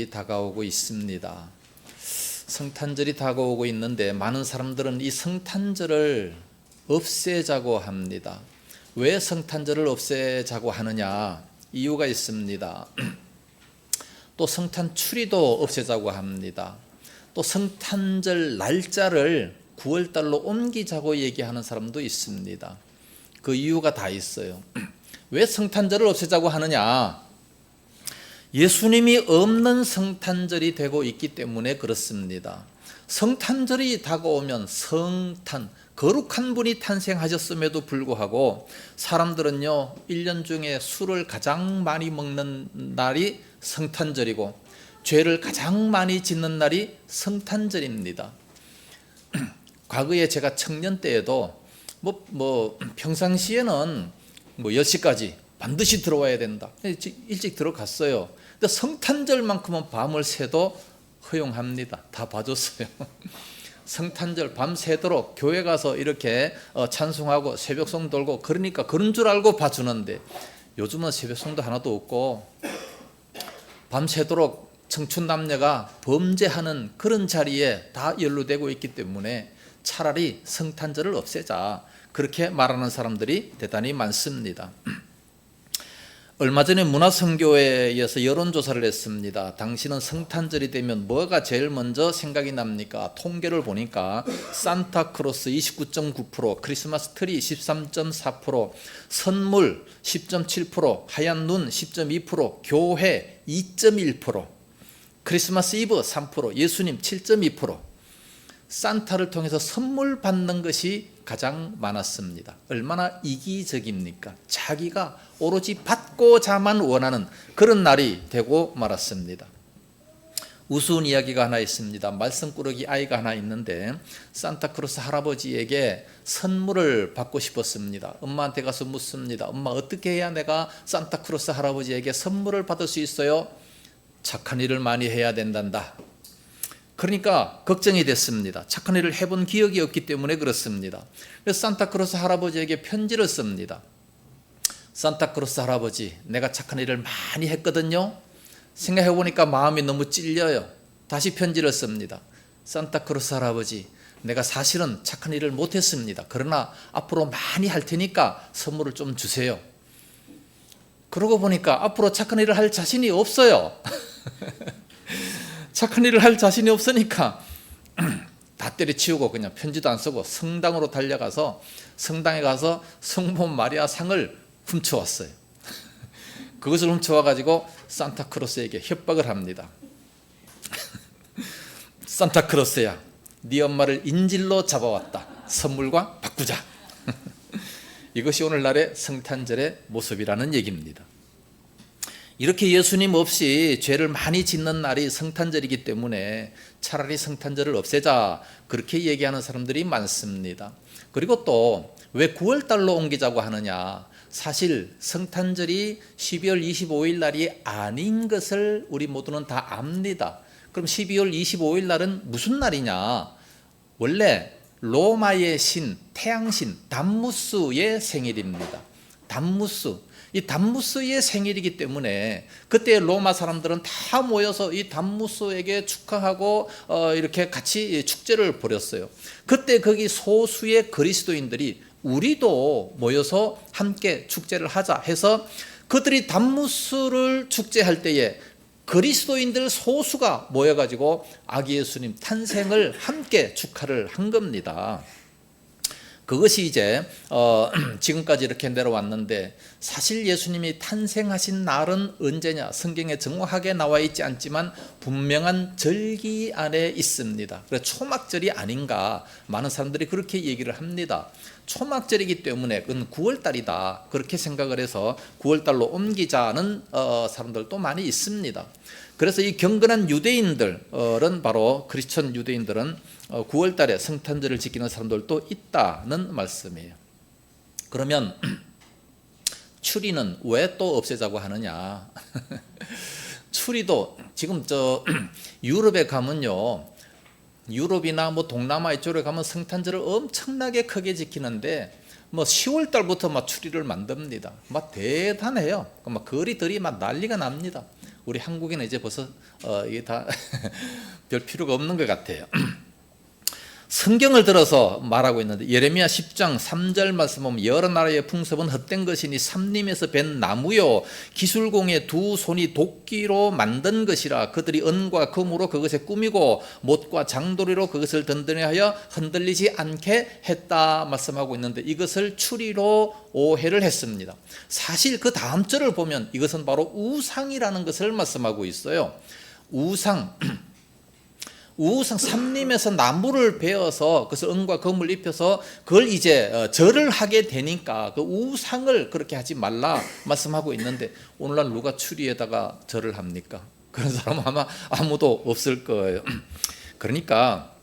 성탄절이 다가오고 있습니다. 성탄절이 다가오고 있는데 많은 사람들은 이 성탄절을 없애자고 합니다. 왜 성탄절을 없애자고 하느냐? 이유가 있습니다. 또 성탄 추리도 없애자고 합니다. 또 성탄절 날짜를 9월달로 옮기자고 얘기하는 사람도 있습니다. 그 이유가 다 있어요. 왜 성탄절을 없애자고 하느냐? 예수님이 없는 성탄절이 되고 있기 때문에 그렇습니다. 성탄절이 다가오면 성탄, 거룩한 분이 탄생하셨음에도 불구하고 사람들은요 1년 중에 술을 가장 많이 먹는 날이 성탄절이고 죄를 가장 많이 짓는 날이 성탄절입니다. 과거에 제가 청년 때에도 평상시에는 10시까지 반드시 들어와야 된다. 일찍 들어갔어요. 근데 성탄절만큼은 밤을 새도 허용합니다. 다 봐줬어요. 성탄절 밤 새도록 교회 가서 이렇게 찬송하고 새벽송 돌고 그러니까 그런 줄 알고 봐주는데 요즘은 새벽송도 하나도 없고 밤 새도록 청춘 남녀가 범죄하는 그런 자리에 다 연루되고 있기 때문에 차라리 성탄절을 없애자 그렇게 말하는 사람들이 대단히 많습니다. 얼마 전에 문화선교회에서 여론조사를 했습니다. 당신은 성탄절이 되면 뭐가 제일 먼저 생각이 납니까? 통계를 보니까 산타크로스 29.9%, 크리스마스 트리 13.4%, 선물 10.7%, 하얀 눈 10.2%, 교회 2.1%, 크리스마스 이브 3%, 예수님 7.2%, 산타를 통해서 선물 받는 것이 가장 많았습니다. 얼마나 이기적입니까? 자기가 오로지 받고자만 원하는 그런 날이 되고 말았습니다. 우스운 이야기가 하나 있습니다. 말썽꾸러기 아이가 하나 있는데 산타크로스 할아버지에게 선물을 받고 싶었습니다. 엄마한테 가서 묻습니다. 엄마, 어떻게 해야 내가 산타크로스 할아버지에게 선물을 받을 수 있어요? 착한 일을 많이 해야 된단다. 그러니까 걱정이 됐습니다. 착한 일을 해본 기억이 없기 때문에 그렇습니다. 그래서 산타크로스 할아버지에게 편지를 씁니다. 산타크로스 할아버지, 내가 착한 일을 많이 했거든요. 생각해보니까 마음이 너무 찔려요. 다시 편지를 씁니다. 산타크로스 할아버지, 내가 사실은 착한 일을 못했습니다. 그러나 앞으로 많이 할 테니까 선물을 좀 주세요. 그러고 보니까 앞으로 착한 일을 할 자신이 없어요. 착한 일을 할 자신이 없으니까 다 때려치우고 그냥 편지도 안 쓰고 성당으로 달려가서 성당에 가서 성모 마리아 상을 훔쳐왔어요. 그것을 훔쳐와가지고 산타크로스에게 협박을 합니다. 산타크로스야, 네 엄마를 인질로 잡아왔다. 선물과 바꾸자. 이것이 오늘날의 성탄절의 모습이라는 얘기입니다. 이렇게 예수님 없이 죄를 많이 짓는 날이 성탄절이기 때문에 차라리 성탄절을 없애자 그렇게 얘기하는 사람들이 많습니다. 그리고 또 왜 9월달로 옮기자고 하느냐? 사실 성탄절이 12월 25일 날이 아닌 것을 우리 모두는 다 압니다. 그럼 12월 25일 날은 무슨 날이냐? 원래 로마의 신, 태양신 담무스의 생일입니다. 담무스. 이 담무스의 생일이기 때문에 그때 로마 사람들은 다 모여서 이 담무스에게 축하하고 이렇게 같이 축제를 벌였어요. 그때 거기 소수의 그리스도인들이 우리도 모여서 함께 축제를 하자 해서 그들이 담무스를 축제할 때에 그리스도인들 소수가 모여가지고 아기 예수님 탄생을 함께 축하를 한 겁니다. 그것이 이제 지금까지 이렇게 내려왔는데 사실 예수님이 탄생하신 날은 언제냐? 성경에 정확하게 나와 있지 않지만 분명한 절기 안에 있습니다. 그래서 초막절이 아닌가 많은 사람들이 그렇게 얘기를 합니다. 초막절이기 때문에 그건 9월달이다 그렇게 생각을 해서 9월달로 옮기자는 사람들도 많이 있습니다. 그래서 이 경건한 유대인들은 바로 크리스천 유대인들은 9월달에 성탄절을 지키는 사람들도 있다는 말씀이에요. 그러면 추리는 왜 또 없애자고 하느냐? 추리도 지금 유럽에 가면요, 유럽이나 동남아 이쪽에 가면 성탄절을 엄청나게 크게 지키는데 10월 달부터 추리를 만듭니다. 대단해요. 거리들이 난리가 납니다. 우리 한국에는 이제 벌써 이게 다 별 필요가 없는 것 같아요. 성경을 들어서 말하고 있는데 예레미야 10장 3절 말씀 보면 여러 나라의 풍습은 헛된 것이니 삼림에서 벤 나무요 기술공의 두 손이 도끼로 만든 것이라 그들이 은과 금으로 그것에 꾸미고 못과 장도리로 그것을 든든히 하여 흔들리지 않게 했다 말씀하고 있는데 이것을 추리로 오해를 했습니다. 사실 그 다음 절을 보면 이것은 바로 우상이라는 것을 말씀하고 있어요. 우상 삼림에서 나무를 베어서 그래서 은과 금을 입혀서 그걸 이제 절을 하게 되니까 그 우상을 그렇게 하지 말라 말씀하고 있는데 오늘날 누가 추리에다가 절을 합니까? 그런 사람은 아마 아무도 없을 거예요. 그러니까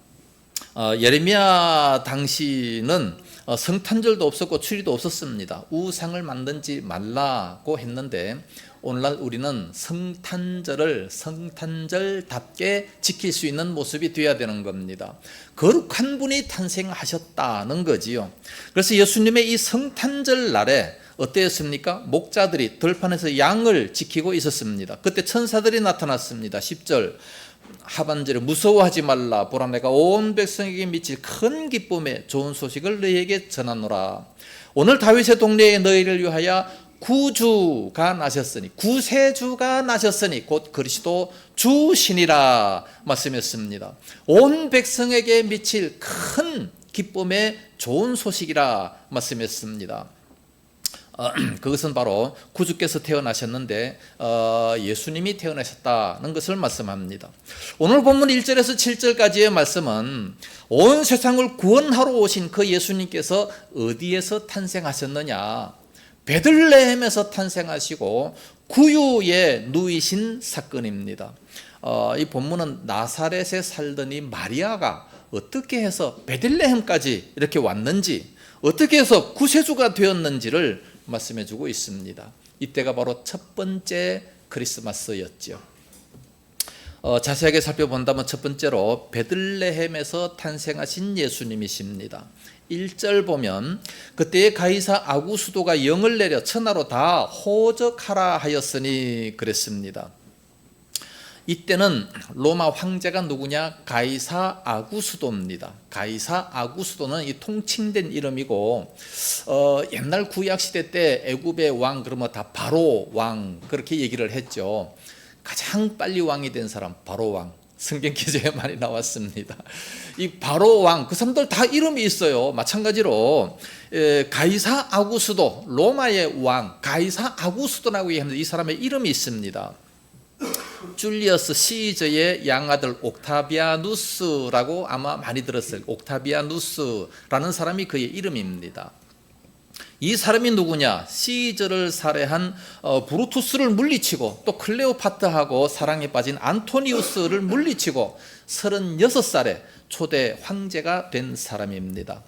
예레미야 당시는 성탄절도 없었고 추리도 없었습니다. 우상을 만들지 말라고 했는데 오늘날 우리는 성탄절을 성탄절답게 지킬 수 있는 모습이 되어야 되는 겁니다. 거룩한 분이 탄생하셨다는 거지요. 그래서 예수님의 이 성탄절 날에 어땠습니까? 목자들이 들판에서 양을 지키고 있었습니다. 그때 천사들이 나타났습니다. 10절 하반절에 무서워하지 말라 보라 내가 온 백성에게 미칠 큰 기쁨의 좋은 소식을 너희에게 전하노라. 오늘 다윗의 동네에 너희를 위하여 구주가 나셨으니 구세주가 나셨으니 곧 그리스도 주시니라 말씀했습니다. 온 백성에게 미칠 큰 기쁨의 좋은 소식이라 말씀했습니다. 그것은 바로 구주께서 태어나셨는데 예수님이 태어나셨다는 것을 말씀합니다. 오늘 본문 1절에서 7절까지의 말씀은 온 세상을 구원하러 오신 그 예수님께서 어디에서 탄생하셨느냐, 베들레헴에서 탄생하시고 구유에 누이신 사건입니다. 이 본문은 나사렛에 살던 이 마리아가 어떻게 해서 베들레헴까지 이렇게 왔는지, 어떻게 해서 구세주가 되었는지를 말씀해 주고 있습니다. 이때가 바로 첫 번째 크리스마스였죠. 자세하게 살펴본다면 첫 번째로 베들레헴에서 탄생하신 예수님이십니다. 1절 보면 그때의 가이사 아구스도가 영을 내려 천하로 다 호적하라 하였으니 그랬습니다. 이때는 로마 황제가 누구냐? 가이사 아구스도입니다. 가이사 아구스도는 이 통칭된 이름이고 옛날 구약 시대 때 애굽의 왕 그러면 다 바로 왕 그렇게 얘기를 했죠. 가장 빨리 왕이 된 사람 바로 왕. 성경 기저에 많이 나왔습니다. 이 바로 왕, 그 사람들 다 이름이 있어요. 마찬가지로 가이사 아구스도, 로마의 왕 가이사 아구스도라고 얘기하는데 이 사람의 이름이 있습니다. 줄리어스 시저의 양아들 옥타비아누스라고 아마 많이 들었어요. 옥타비아누스라는 사람이 그의 이름입니다. 이 사람이 누구냐? 시저를 살해한 브루투스를 물리치고 또 클레오파트라하고 사랑에 빠진 안토니우스를 물리치고 36살에 초대 황제가 된 사람입니다.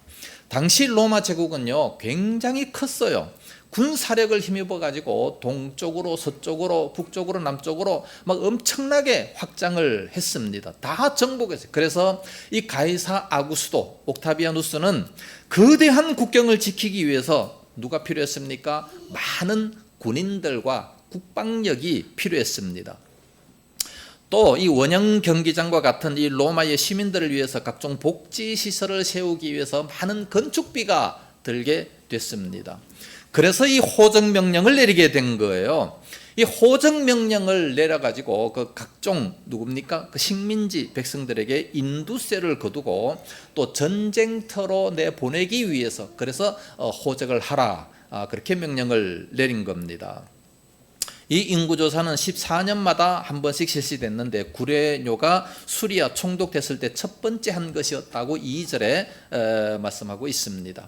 당시 로마 제국은요 굉장히 컸어요. 군사력을 힘입어 가지고 동쪽으로 서쪽으로 북쪽으로 남쪽으로 막 엄청나게 확장을 했습니다. 다 정복했어요. 그래서 이 가이사 아구스도 옥타비아누스는 거대한 국경을 지키기 위해서 누가 필요했습니까? 많은 군인들과 국방력이 필요했습니다. 또 이 원형 경기장과 같은 이 로마의 시민들을 위해서 각종 복지 시설을 세우기 위해서 많은 건축비가 들게 됐습니다. 그래서 이 호적 명령을 내리게 된 거예요. 이 호적 명령을 내려가지고 그 각종 누굽니까? 그 식민지 백성들에게 인두세를 거두고 또 전쟁터로 내보내기 위해서 그래서 호적을 하라 그렇게 명령을 내린 겁니다. 이 인구조사는 14년마다 한 번씩 실시됐는데 구레뇨가 수리아 총독됐을 때 첫 번째 한 것이었다고 2절에 말씀하고 있습니다.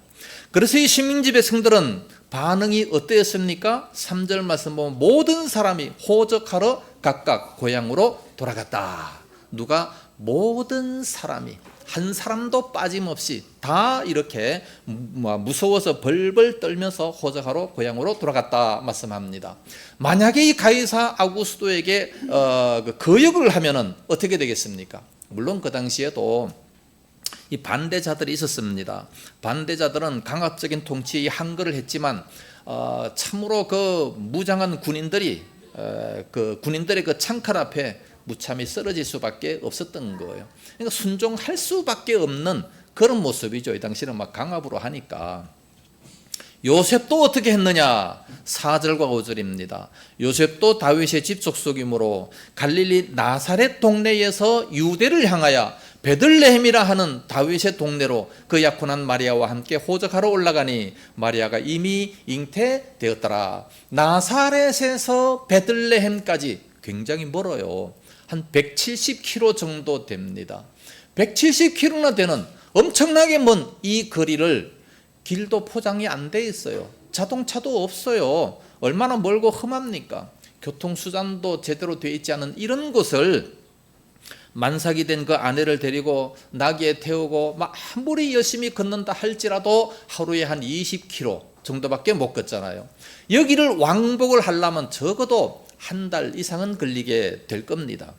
그래서 이 식민지 백성들은 반응이 어땠습니까? 3절 말씀 보면 모든 사람이 호적하러 각각 고향으로 돌아갔다. 누가? 모든 사람이 한 사람도 빠짐없이 다 이렇게 무서워서 벌벌 떨면서 호적하러 고향으로 돌아갔다 말씀합니다. 만약에 이 가이사 아구스도에게 거역을 하면은 어떻게 되겠습니까? 물론 그 당시에도 이 반대자들이 있었습니다. 반대자들은 강압적인 통치에 한거를 했지만 참으로 그 무장한 군인들이 그 군인들의 그 창칼 앞에 무참히 쓰러질 수밖에 없었던 거예요. 그러니까 순종할 수밖에 없는 그런 모습이죠. 이 당시는 막 강압으로 하니까. 요셉도 어떻게 했느냐? 4절과 5절입니다. 요셉도 다윗의 집 족속이므로 갈릴리 나사렛 동네에서 유대를 향하여 베들레헴이라 하는 다윗의 동네로 그 약혼한 마리아와 함께 호적하러 올라가니 마리아가 이미 잉태되었더라. 나사렛에서 베들레헴까지 굉장히 멀어요. 한 170km 정도 됩니다. 170km나 되는 엄청나게 먼 이 거리를 길도 포장이 안 돼 있어요. 자동차도 없어요. 얼마나 멀고 험합니까? 교통수단도 제대로 되어 있지 않은 이런 곳을 만삭이 된 그 아내를 데리고 나귀에 태우고 막 아무리 열심히 걷는다 할지라도 하루에 한 20km 정도밖에 못 걷잖아요. 여기를 왕복을 하려면 적어도 한 달 이상은 걸리게 될 겁니다.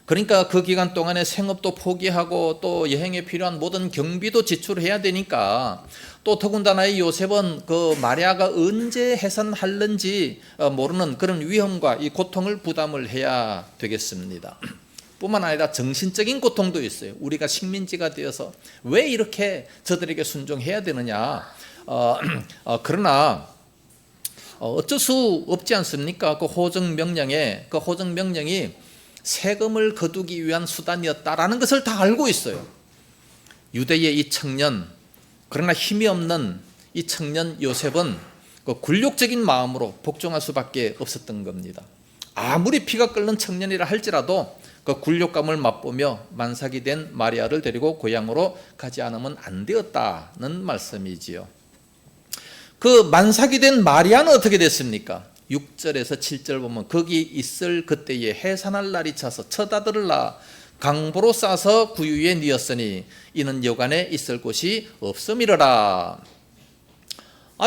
그러니까 그 기간 동안에 생업도 포기하고 또 여행에 필요한 모든 경비도 지출해야 되니까 또 더군다나 이 요셉은 그 마리아가 언제 해산할는지 모르는 그런 위험과 이 고통을 부담을 해야 되겠습니다. 뿐만 아니라 정신적인 고통도 있어요. 우리가 식민지가 되어서 왜 이렇게 저들에게 순종해야 되느냐. 그러나 어쩔 수 없지 않습니까? 그 호정명령이 세금을 거두기 위한 수단이었다라는 것을 다 알고 있어요. 유대의 이 청년, 그러나 힘이 없는 이 청년 요셉은 그 굴욕적인 마음으로 복종할 수밖에 없었던 겁니다. 아무리 피가 끓는 청년이라 할지라도 그 굴욕감을 맛보며 만삭이 된 마리아를 데리고 고향으로 가지 않으면 안 되었다는 말씀이지요. 그 만삭이 된 마리아는 어떻게 됐습니까? 6절에서 7절 보면 거기 있을 그때에 해산할 날이 차서 첫 아들을 낳아 강보로 싸서 구유에 뉘었으니 이는 여관에 있을 곳이 없음이러라.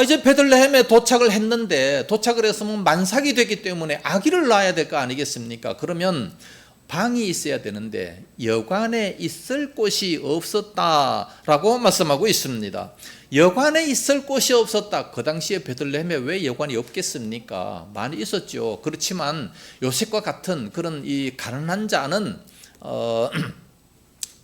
이제 베들레헴에 도착을 했는데 도착을 했으면 만삭이 되기 때문에 아기를 낳아야 될 거 아니겠습니까? 그러면 방이 있어야 되는데 여관에 있을 곳이 없었다라고 말씀하고 있습니다. 여관에 있을 곳이 없었다. 그 당시에 베들레헴에 왜 여관이 없겠습니까? 많이 있었죠. 그렇지만 요셉과 같은 그런 이 가난한 자는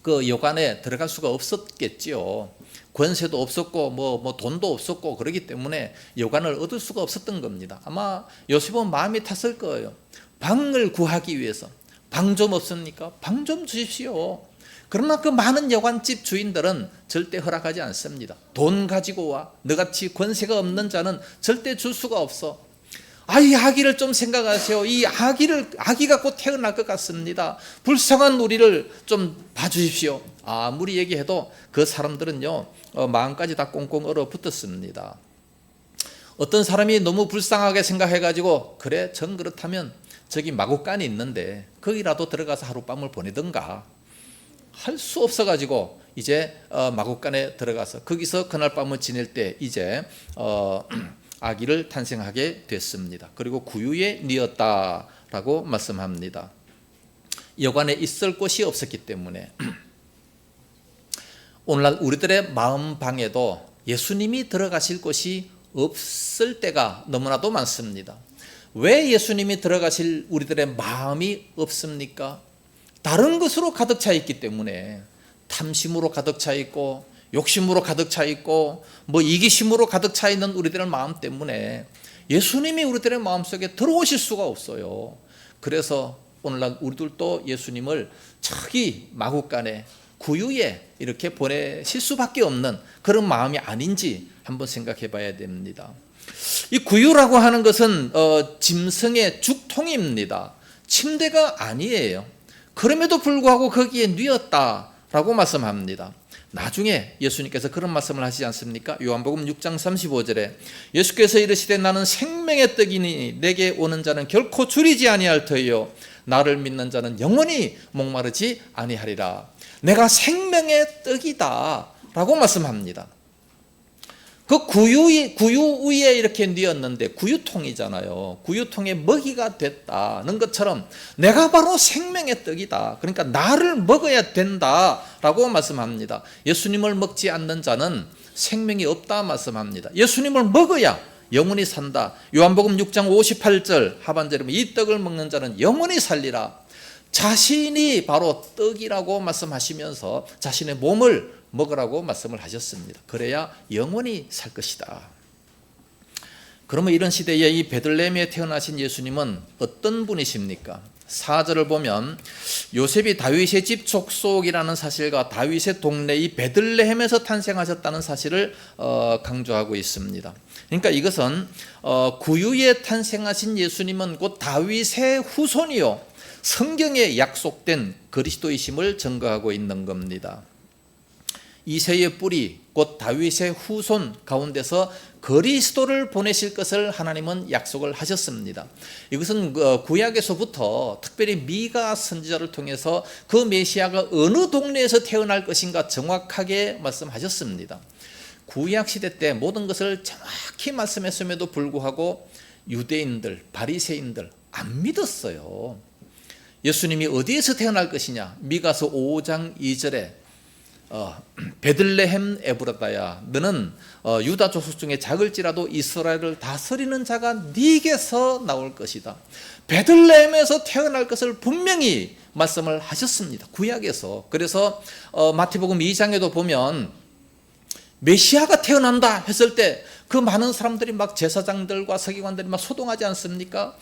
그 여관에 들어갈 수가 없었겠지요. 권세도 없었고 뭐 돈도 없었고 그렇기 때문에 여관을 얻을 수가 없었던 겁니다. 아마 요셉은 마음이 탔을 거예요. 방을 구하기 위해서. 방 좀 없습니까? 방 좀 주십시오. 그러나 그 많은 여관집 주인들은 절대 허락하지 않습니다. 돈 가지고 와. 너같이 권세가 없는 자는 절대 줄 수가 없어. 이 아기를 좀 생각하세요. 이 아기가 곧 태어날 것 같습니다. 불쌍한 우리를 좀 봐주십시오. 아무리 얘기해도 그 사람들은요 마음까지 다 꽁꽁 얼어붙었습니다. 어떤 사람이 너무 불쌍하게 생각해가지고 그래 전 그렇다면 저기 마구간이 있는데 거기라도 들어가서 하룻밤을 보내든가 할 수 없어가지고 이제 마구간에 들어가서 거기서 그날 밤을 지낼 때 이제 아기를 탄생하게 됐습니다. 그리고 구유에 뉘었다라고 말씀합니다. 여관에 있을 곳이 없었기 때문에 오늘날 우리들의 마음방에도 예수님이 들어가실 곳이 없을 때가 너무나도 많습니다. 왜 예수님이 들어가실 우리들의 마음이 없습니까? 다른 것으로 가득 차 있기 때문에 탐심으로 가득 차 있고 욕심으로 가득 차 있고 이기심으로 가득 차 있는 우리들의 마음 때문에 예수님이 우리들의 마음속에 들어오실 수가 없어요. 그래서 오늘날 우리들도 예수님을 저기 마구간에 구유에 이렇게 보내실 수밖에 없는 그런 마음이 아닌지 한번 생각해 봐야 됩니다. 이 구유라고 하는 것은 짐승의 죽통입니다. 침대가 아니에요. 그럼에도 불구하고 거기에 뉘었다라고 말씀합니다. 나중에 예수님께서 그런 말씀을 하시지 않습니까? 요한복음 6장 35절에 예수께서 이르시되 나는 생명의 떡이니 내게 오는 자는 결코 줄이지 아니할 터이요 나를 믿는 자는 영원히 목마르지 아니하리라. 내가 생명의 떡이다 라고 말씀합니다. 그 구유 위에 이렇게 뉘었는데 구유통이잖아요. 구유통에 먹이가 됐다는 것처럼 내가 바로 생명의 떡이다. 그러니까 나를 먹어야 된다라고 말씀합니다. 예수님을 먹지 않는 자는 생명이 없다 말씀합니다. 예수님을 먹어야 영원히 산다. 요한복음 6장 58절 하반절에 이 떡을 먹는 자는 영원히 살리라. 자신이 바로 떡이라고 말씀하시면서 자신의 몸을 먹으라고 말씀을 하셨습니다. 그래야 영원히 살 것이다. 그러면 이런 시대에 이 베들레헴에 태어나신 예수님은 어떤 분이십니까? 4절을 보면 요셉이 다윗의 집 족속이라는 사실과 다윗의 동네 이 베들레헴에서 탄생하셨다는 사실을 강조하고 있습니다. 그러니까 이것은 구유에 탄생하신 예수님은 곧 다윗의 후손이요 성경에 약속된 그리스도이심을 증거하고 있는 겁니다. 이새의 뿌리 곧 다윗의 후손 가운데서 그리스도를 보내실 것을 하나님은 약속을 하셨습니다. 이것은 구약에서부터 특별히 미가 선지자를 통해서 그 메시아가 어느 동네에서 태어날 것인가 정확하게 말씀하셨습니다. 구약 시대 때 모든 것을 정확히 말씀했음에도 불구하고 유대인들, 바리새인들 안 믿었어요. 예수님이 어디에서 태어날 것이냐? 미가서 5장 2절에 베들레헴 에브라다야 너는 유다 족속 중에 작을지라도 이스라엘을 다스리는 자가 네게서 나올 것이다. 베들레헴에서 태어날 것을 분명히 말씀을 하셨습니다. 구약에서. 그래서 마태복음 2장에도 보면 메시아가 태어난다 했을 때 그 많은 사람들이 막 제사장들과 서기관들이 막 소동하지 않습니까?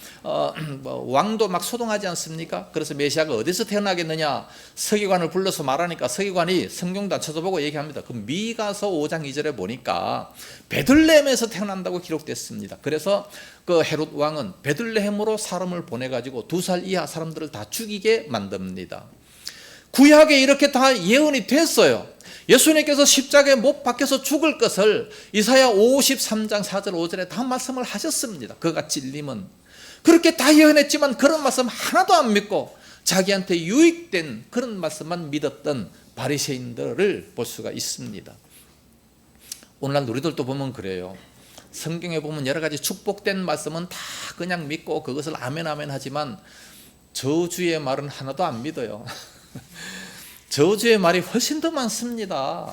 왕도 막 소동하지 않습니까? 그래서 메시아가 어디서 태어나겠느냐? 서기관을 불러서 말하니까 서기관이 성경도 안 쳐다보고 얘기합니다. 그 미가서 5장 2절에 보니까 베들레헴에서 태어난다고 기록됐습니다. 그래서 그 헤롯 왕은 베들레헴으로 사람을 보내가지고 2살 이하 사람들을 다 죽이게 만듭니다. 구약에 이렇게 다 예언이 됐어요. 예수님께서 십자가에 못 박혀서 죽을 것을 이사야 53장 4절 5절에 다 말씀을 하셨습니다. 그가 찔림은 그렇게 다 예언했지만 그런 말씀 하나도 안 믿고 자기한테 유익된 그런 말씀만 믿었던 바리새인들을 볼 수가 있습니다. 오늘날 우리들도 보면 그래요. 성경에 보면 여러 가지 축복된 말씀은 다 그냥 믿고 그것을 아멘 아멘 하지만 저주의 말은 하나도 안 믿어요. 저주의 말이 훨씬 더 많습니다.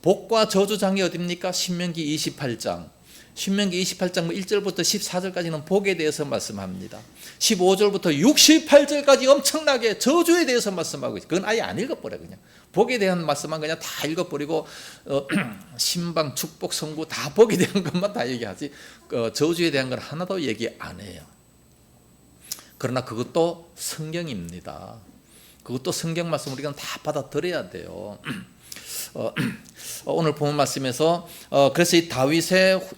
복과 저주장이 어딥니까? 신명기 28장. 신명기 28장 1절부터 14절까지는 복에 대해서 말씀합니다. 15절부터 68절까지 엄청나게 저주에 대해서 말씀하고 있어요. 그건 아예 안 읽어버려요. 그냥 복에 대한 말씀만 그냥 다 읽어버리고 신방, 축복, 선구 다 복에 대한 것만 다 얘기하지 저주에 대한 건 하나도 얘기 안 해요. 그러나 그것도 성경입니다. 그것도 성경 말씀 우리가 다 받아들여야 돼요. 오늘 본 말씀에서 그래서 이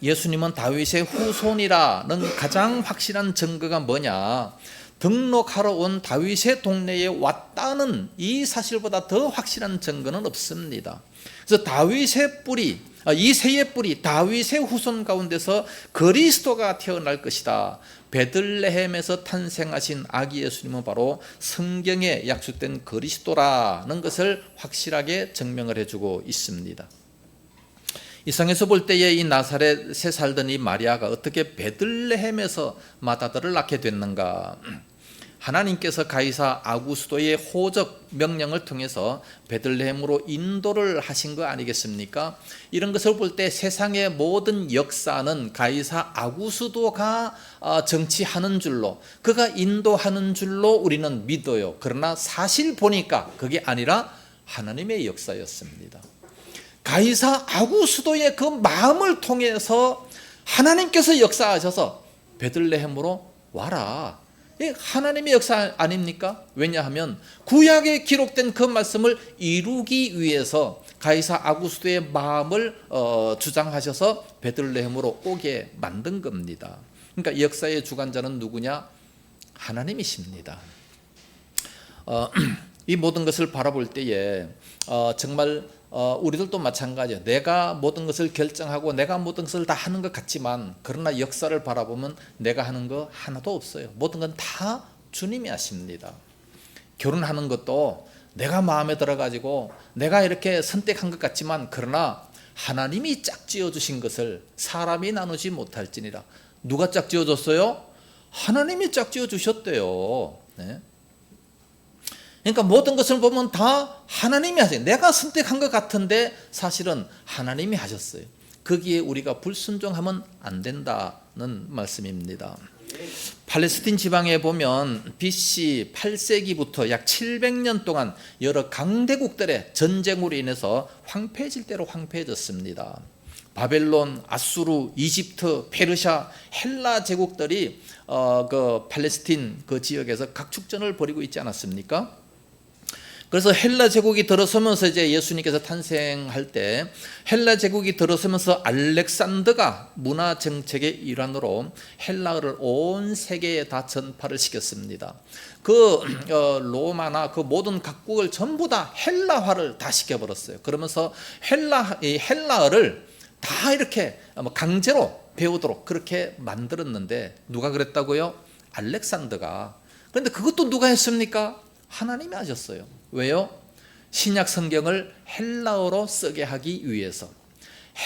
예수님은 다윗의 후손이라는 가장 확실한 증거가 뭐냐? 등록하러 온 다윗의 동네에 왔다는 이 사실보다 더 확실한 증거는 없습니다. 그래서 다윗의 뿌리, 이새의 뿌리, 다윗의 후손 가운데서 그리스도가 태어날 것이다. 베들레헴에서 탄생하신 아기 예수님은 바로 성경에 약속된 그리스도라는 것을 확실하게 증명을 해주고 있습니다. 이 상에서 볼 때에 이 나사렛에 살던 이 마리아가 어떻게 베들레헴에서 맏아들을 낳게 됐는가? 하나님께서 가이사 아구스도의 호적 명령을 통해서 베들레헴으로 인도를 하신 거 아니겠습니까? 이런 것을 볼 때 세상의 모든 역사는 가이사 아구스도가 정치하는 줄로, 그가 인도하는 줄로 우리는 믿어요. 그러나 사실 보니까 그게 아니라 하나님의 역사였습니다. 가이사 아구스도의 그 마음을 통해서 하나님께서 역사하셔서 베들레헴으로 와라. 하나님의 역사 아닙니까? 왜냐하면 구약에 기록된 그 말씀을 이루기 위해서 가이사 아구스도의 마음을 주장하셔서 베들레헴으로 오게 만든 겁니다. 그러니까 역사의 주관자는 누구냐? 하나님이십니다. 이 모든 것을 바라볼 때에 정말 우리들도 마찬가지예요. 내가 모든 것을 결정하고 내가 모든 것을 다 하는 것 같지만 그러나 역사를 바라보면 내가 하는 거 하나도 없어요. 모든 건 다 주님이 하십니다. 결혼하는 것도 내가 마음에 들어가지고 내가 이렇게 선택한 것 같지만 그러나 하나님이 짝지어 주신 것을 사람이 나누지 못할지니라. 누가 짝지어 줬어요? 하나님이 짝지어 주셨대요. 네? 그러니까 모든 것을 보면 다 하나님이 하세요. 내가 선택한 것 같은데 사실은 하나님이 하셨어요. 거기에 우리가 불순종하면 안 된다는 말씀입니다. 팔레스틴 지방에 보면 BC 8세기부터 약 700년 동안 여러 강대국들의 전쟁으로 인해서 황폐해질 대로 황폐해졌습니다. 바벨론, 아수르, 이집트, 페르시아, 헬라 제국들이 그 팔레스틴 그 지역에서 각축전을 벌이고 있지 않았습니까? 그래서 헬라 제국이 들어서면서 이제 예수님께서 탄생할 때 헬라 제국이 들어서면서 알렉산더가 문화 정책의 일환으로 헬라어를 온 세계에 다 전파를 시켰습니다. 그 로마나 그 모든 각국을 전부 다 헬라화를 다 시켜버렸어요. 그러면서 헬라어를 다 이렇게 강제로 배우도록 그렇게 만들었는데 누가 그랬다고요? 알렉산더가. 그런데 그것도 누가 했습니까? 하나님이 하셨어요. 왜요? 신약 성경을 헬라어로 쓰게 하기 위해서.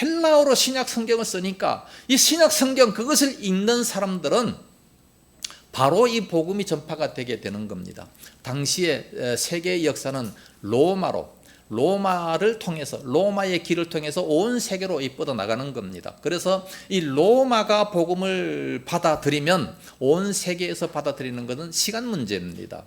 헬라어로 신약 성경을 쓰니까 이 신약 성경 그것을 읽는 사람들은 바로 이 복음이 전파가 되게 되는 겁니다. 당시에 세계의 역사는 로마를 통해서, 로마의 길을 통해서 온 세계로 뻗어 나가는 겁니다. 그래서 이 로마가 복음을 받아들이면 온 세계에서 받아들이는 것은 시간 문제입니다.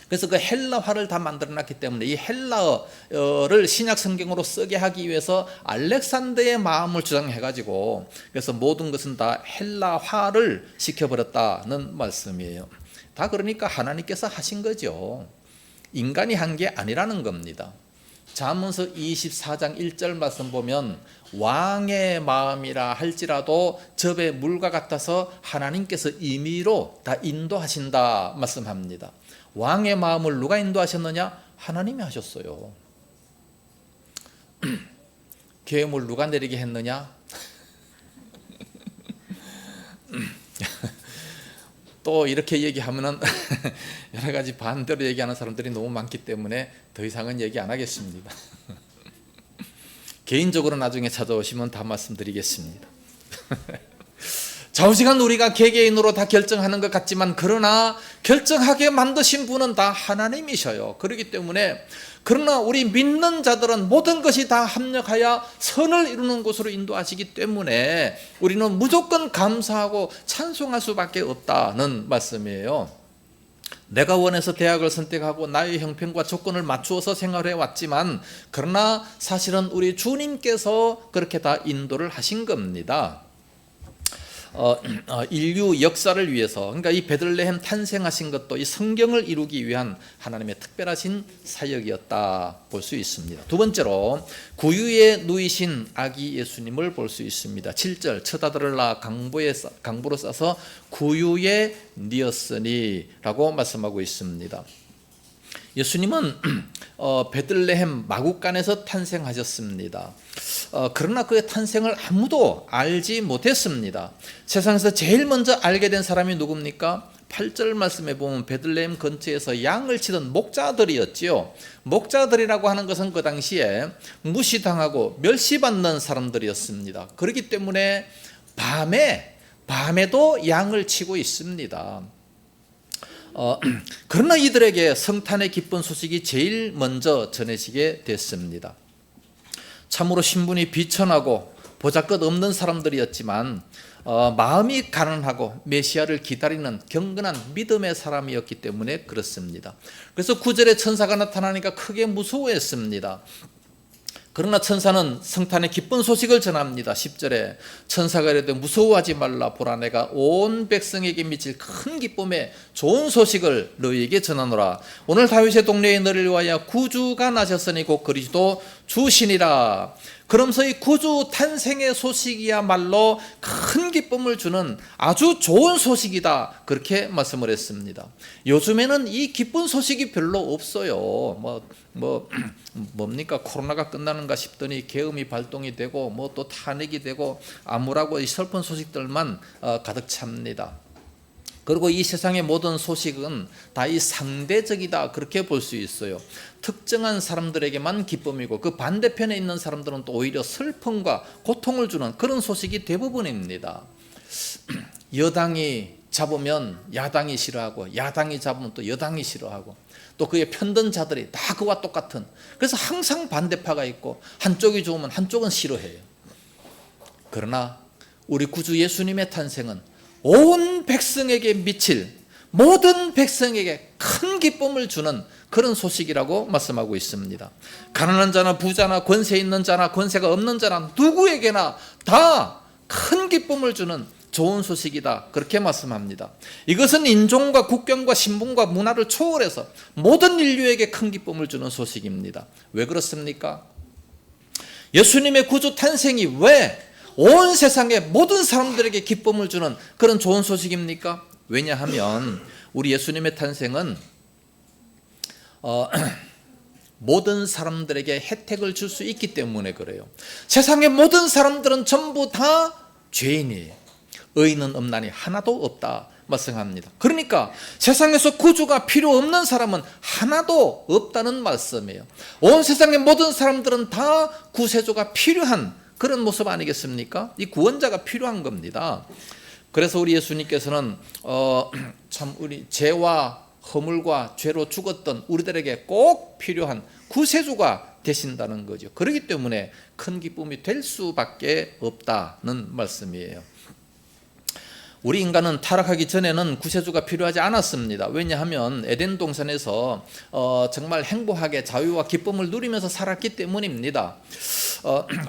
그래서 그 헬라화를 다 만들어놨기 때문에 이 헬라어를 신약 성경으로 쓰게 하기 위해서 알렉산더의 마음을 주장해가지고 그래서 모든 것은 다 헬라화를 시켜버렸다는 말씀이에요. 다 그러니까 하나님께서 하신 거죠. 인간이 한 게 아니라는 겁니다. 잠언서 24장 1절 말씀 보면 왕의 마음이라 할지라도 접의 물과 같아서 하나님께서 임의로 다 인도하신다 말씀합니다. 왕의 마음을 누가 인도하셨느냐? 하나님이 하셨어요. 계획을 누가 내리게 했느냐? 또 이렇게 얘기하면은 여러 가지 반대로 얘기하는 사람들이 너무 많기 때문에 더 이상은 얘기 안 하겠습니다. 개인적으로 나중에 찾아오시면 다 말씀드리겠습니다. 좌우지간 우리가 개개인으로 다 결정하는 것 같지만 그러나 결정하게 만드신 분은 다 하나님이셔요. 그렇기 때문에 그러나 우리 믿는 자들은 모든 것이 다 합력하여 선을 이루는 곳으로 인도하시기 때문에 우리는 무조건 감사하고 찬송할 수밖에 없다는 말씀이에요. 내가 원해서 대학을 선택하고 나의 형편과 조건을 맞추어서 생활해 왔지만 그러나 사실은 우리 주님께서 그렇게 다 인도를 하신 겁니다. 인류 역사를 위해서, 그러니까 이 베들레헴 탄생하신 것도 이 성경을 이루기 위한 하나님의 특별하신 사역이었다 볼 수 있습니다. 두 번째로 구유에 누이신 아기 예수님을 볼 수 있습니다. 7절 첫 아들을 낳아 강보로 싸서 구유에 뉘었으니 라고 말씀하고 있습니다. 예수님은 베들레헴 마구간에서 탄생하셨습니다. 그러나 그의 탄생을 아무도 알지 못했습니다. 세상에서 제일 먼저 알게 된 사람이 누굽니까? 8절 말씀에 보면 베들레헴 근처에서 양을 치던 목자들이었지요. 목자들이라고 하는 것은 그 당시에 무시당하고 멸시받는 사람들이었습니다. 그렇기 때문에 밤에도 양을 치고 있습니다. 그러나 이들에게 성탄의 기쁜 소식이 제일 먼저 전해지게 됐습니다. 참으로 신분이 비천하고 보잘것없는 사람들이었지만 마음이 가난하고 메시아를 기다리는 경건한 믿음의 사람이었기 때문에 그렇습니다. 그래서 9절에 천사가 나타나니까 크게 무서워했습니다. 그러나 천사는 성탄의 기쁜 소식을 전합니다. 10절에 천사가 이르되 무서워하지 말라. 보라 내가 온 백성에게 미칠 큰 기쁨의 좋은 소식을 너희에게 전하노라. 오늘 다윗의 동네에 너를 위하여 구주가 나셨으니 곧 그리스도 주시니라. 그러면서 이 구주 탄생의 소식이야말로 큰 기쁨을 주는 아주 좋은 소식이다, 그렇게 말씀을 했습니다. 요즘에는 이 기쁜 소식이 별로 없어요. 뭡니까? 코로나가 끝나는가 싶더니 계엄이 발동이 되고 또 탄핵이 되고 암울하고 이 슬픈 소식들만 가득 찹니다. 그리고 이 세상의 모든 소식은 다 이 상대적이다, 그렇게 볼 수 있어요. 특정한 사람들에게만 기쁨이고 그 반대편에 있는 사람들은 또 오히려 슬픔과 고통을 주는 그런 소식이 대부분입니다. 여당이 잡으면 야당이 싫어하고 야당이 잡으면 또 여당이 싫어하고 또 그에 편든 자들이 다 그와 똑같은, 그래서 항상 반대파가 있고 한쪽이 좋으면 한쪽은 싫어해요. 그러나 우리 구주 예수님의 탄생은 온 백성에게 미칠, 모든 백성에게 큰 기쁨을 주는 그런 소식이라고 말씀하고 있습니다. 가난한 자나 부자나 권세 있는 자나 권세가 없는 자나 누구에게나 다 큰 기쁨을 주는 좋은 소식이다, 그렇게 말씀합니다. 이것은 인종과 국경과 신분과 문화를 초월해서 모든 인류에게 큰 기쁨을 주는 소식입니다. 왜 그렇습니까? 예수님의 구주 탄생이 왜 온 세상의 모든 사람들에게 기쁨을 주는 그런 좋은 소식입니까? 왜냐하면 우리 예수님의 탄생은 모든 사람들에게 혜택을 줄 수 있기 때문에 그래요. 세상의 모든 사람들은 전부 다 죄인이에요. 의인은 없나니 하나도 없다 말씀합니다. 그러니까 세상에서 구주가 필요 없는 사람은 하나도 없다는 말씀이에요. 온 세상의 모든 사람들은 다 구세주가 필요한 그런 모습 아니겠습니까? 이 구원자가 필요한 겁니다. 그래서 우리 예수님께서는 참 우리 죄와 허물과 죄로 죽었던 우리들에게 꼭 필요한 구세주가 되신다는 거죠. 그렇기 때문에 큰 기쁨이 될 수밖에 없다는 말씀이에요. 우리 인간은 타락하기 전에는 구세주가 필요하지 않았습니다. 왜냐하면 에덴 동산에서 정말 행복하게 자유와 기쁨을 누리면서 살았기 때문입니다.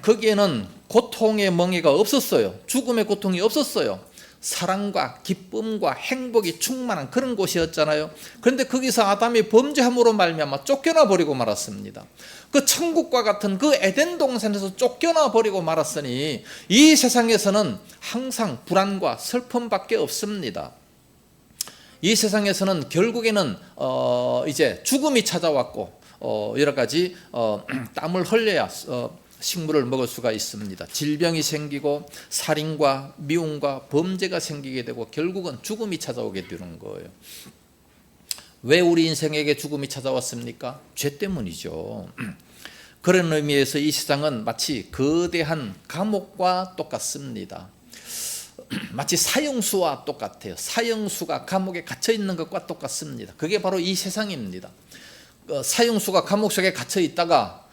거기에는 고통의 멍에가 없었어요. 죽음의 고통이 없었어요. 사랑과 기쁨과 행복이 충만한 그런 곳이었잖아요. 그런데 거기서 아담이 범죄함으로 말미암아 쫓겨나 버리고 말았습니다. 그 천국과 같은 그 에덴 동산에서 쫓겨나 버리고 말았으니 이 세상에서는 항상 불안과 슬픔밖에 없습니다. 이 세상에서는 결국에는 이제 죽음이 찾아왔고 여러 가지 땀을 흘려야 식물을 먹을 수가 있습니다. 질병이 생기고 살인과 미움과 범죄가 생기게 되고 결국은 죽음이 찾아오게 되는 거예요. 왜 우리 인생에게 죽음이 찾아왔습니까? 죄 때문이죠. 그런 의미에서 이 세상은 마치 거대한 감옥과 똑같습니다. 마치 사형수와 똑같아요. 사형수가 감옥에 갇혀 있는 것과 똑같습니다. 그게 바로 이 세상입니다. 사형수가 감옥 속에 갇혀 있다가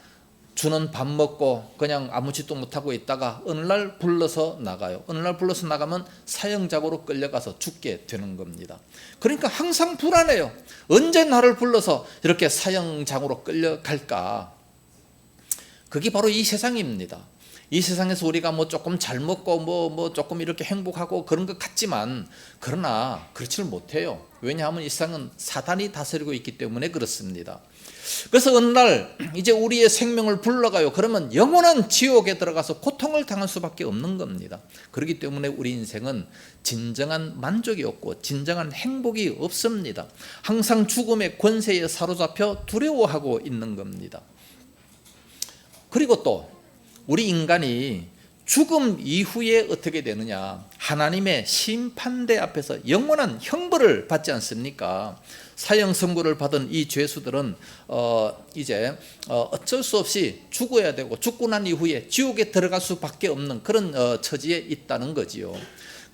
주는 밥 먹고 그냥 아무 짓도 못하고 있다가 어느 날 불러서 나가요. 어느 날 불러서 나가면 사형장으로 끌려가서 죽게 되는 겁니다. 그러니까 항상 불안해요. 언제 나를 불러서 이렇게 사형장으로 끌려갈까? 그게 바로 이 세상입니다. 이 세상에서 우리가 뭐 조금 잘 먹고 뭐 조금 이렇게 행복하고 그런 것 같지만 그러나 그렇지를 못해요. 왜냐하면 이 세상은 사단이 다스리고 있기 때문에 그렇습니다. 그래서 어느 날 이제 우리의 생명을 불러가요. 그러면 영원한 지옥에 들어가서 고통을 당할 수밖에 없는 겁니다. 그렇기 때문에 우리 인생은 진정한 만족이 없고 진정한 행복이 없습니다. 항상 죽음의 권세에 사로잡혀 두려워하고 있는 겁니다. 그리고 또 우리 인간이 죽음 이후에 어떻게 되느냐? 하나님의 심판대 앞에서 영원한 형벌을 받지 않습니까? 사형 선고를 받은 이 죄수들은 이제 어쩔 수 없이 죽어야 되고 죽고 난 이후에 지옥에 들어갈 수밖에 없는 그런 처지에 있다는 거지요.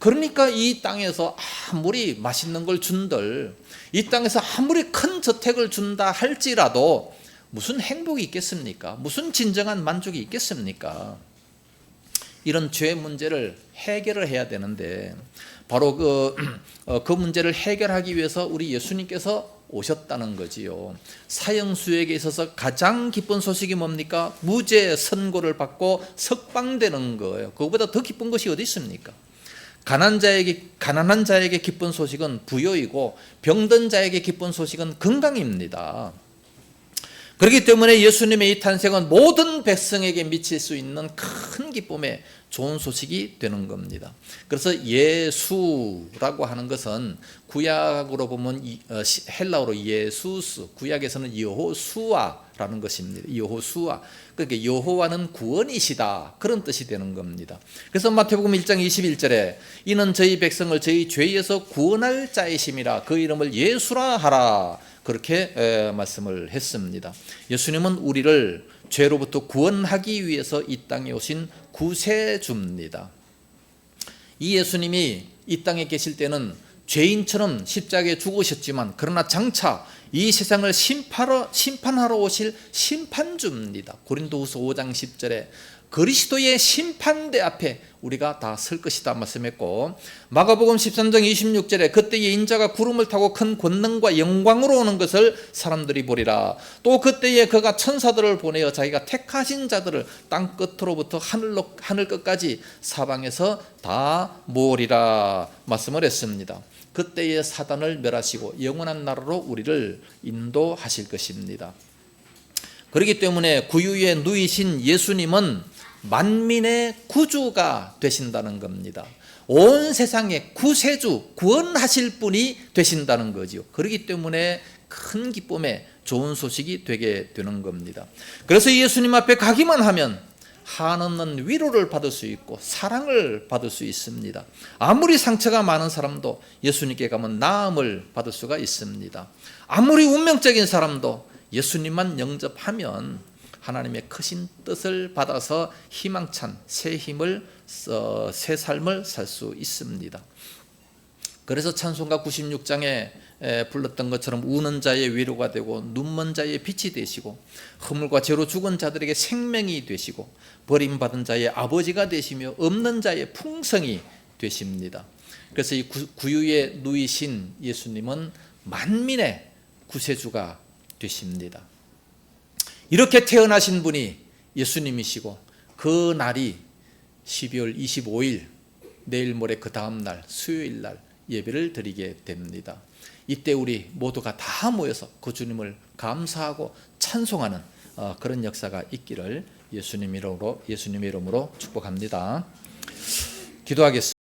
그러니까 이 땅에서 아무리 맛있는 걸 준들, 이 땅에서 아무리 큰 저택을 준다 할지라도 무슨 행복이 있겠습니까? 무슨 진정한 만족이 있겠습니까? 이런 죄 문제를 해결을 해야 되는데 바로 그 문제를 해결하기 위해서 우리 예수님께서 오셨다는 거지요. 사형수에게 있어서 가장 기쁜 소식이 뭡니까? 무죄 선고를 받고 석방되는 거예요. 그거보다 더 기쁜 것이 어디 있습니까? 가난한 자에게 기쁜 소식은 부여이고 병든 자에게 기쁜 소식은 건강입니다. 그렇기 때문에 예수님의 이 탄생은 모든 백성에게 미칠 수 있는 큰 기쁨의 좋은 소식이 되는 겁니다. 그래서 예수라고 하는 것은 구약으로 보면 헬라어로 예수스, 구약에서는 여호수아라는 것입니다. 여호수아, 그러니까 여호와는 구원이시다, 그런 뜻이 되는 겁니다. 그래서 마태복음 1장 21절에 이는 저희 백성을 저희 죄에서 구원할 자이심이라 그 이름을 예수라 하라, 그렇게 말씀을 했습니다. 예수님은 우리를 죄로부터 구원하기 위해서 이 땅에 오신 구세주입니다. 이 예수님이 이 땅에 계실 때는 죄인처럼 십자가에 죽으셨지만 그러나 장차 이 세상을 심판하러 오실 심판주입니다. 고린도후서 5장 10절에 그리스도의 심판대 앞에 우리가 다 설 것이다 말씀했고, 마가복음 13장 26절에 그때에 인자가 구름을 타고 큰 권능과 영광으로 오는 것을 사람들이 보리라. 또 그때에 그가 천사들을 보내어 자기가 택하신 자들을 땅 끝으로부터 하늘 끝까지 사방에서 다 모으리라 말씀을 했습니다. 그때에 사단을 멸하시고 영원한 나라로 우리를 인도하실 것입니다. 그렇기 때문에 구유에 누이신 예수님은 만민의 구주가 되신다는 겁니다. 온 세상의 구세주, 구원하실 분이 되신다는 거죠. 그렇기 때문에 큰 기쁨에 좋은 소식이 되게 되는 겁니다. 그래서 예수님 앞에 가기만 하면 한없는 위로를 받을 수 있고 사랑을 받을 수 있습니다. 아무리 상처가 많은 사람도 예수님께 가면 나음을 받을 수가 있습니다. 아무리 운명적인 사람도 예수님만 영접하면 하나님의 크신 뜻을 받아서 희망찬 새 힘을 새 삶을 살 수 있습니다. 그래서 찬송가 96장에 불렀던 것처럼 우는 자의 위로가 되고 눈먼 자의 빛이 되시고 허물과 죄로 죽은 자들에게 생명이 되시고 버림받은 자의 아버지가 되시며 없는 자의 풍성이 되십니다. 그래서 이 구유에 누이신 예수님은 만민의 구세주가 되십니다. 이렇게 태어나신 분이 예수님이시고 그 날이 12월 25일 내일 모레 그 다음 날 수요일 날 예배를 드리게 됩니다. 이때 우리 모두가 다 모여서 그 주님을 감사하고 찬송하는 그런 역사가 있기를 예수님의 이름으로 축복합니다. 기도하겠습니다.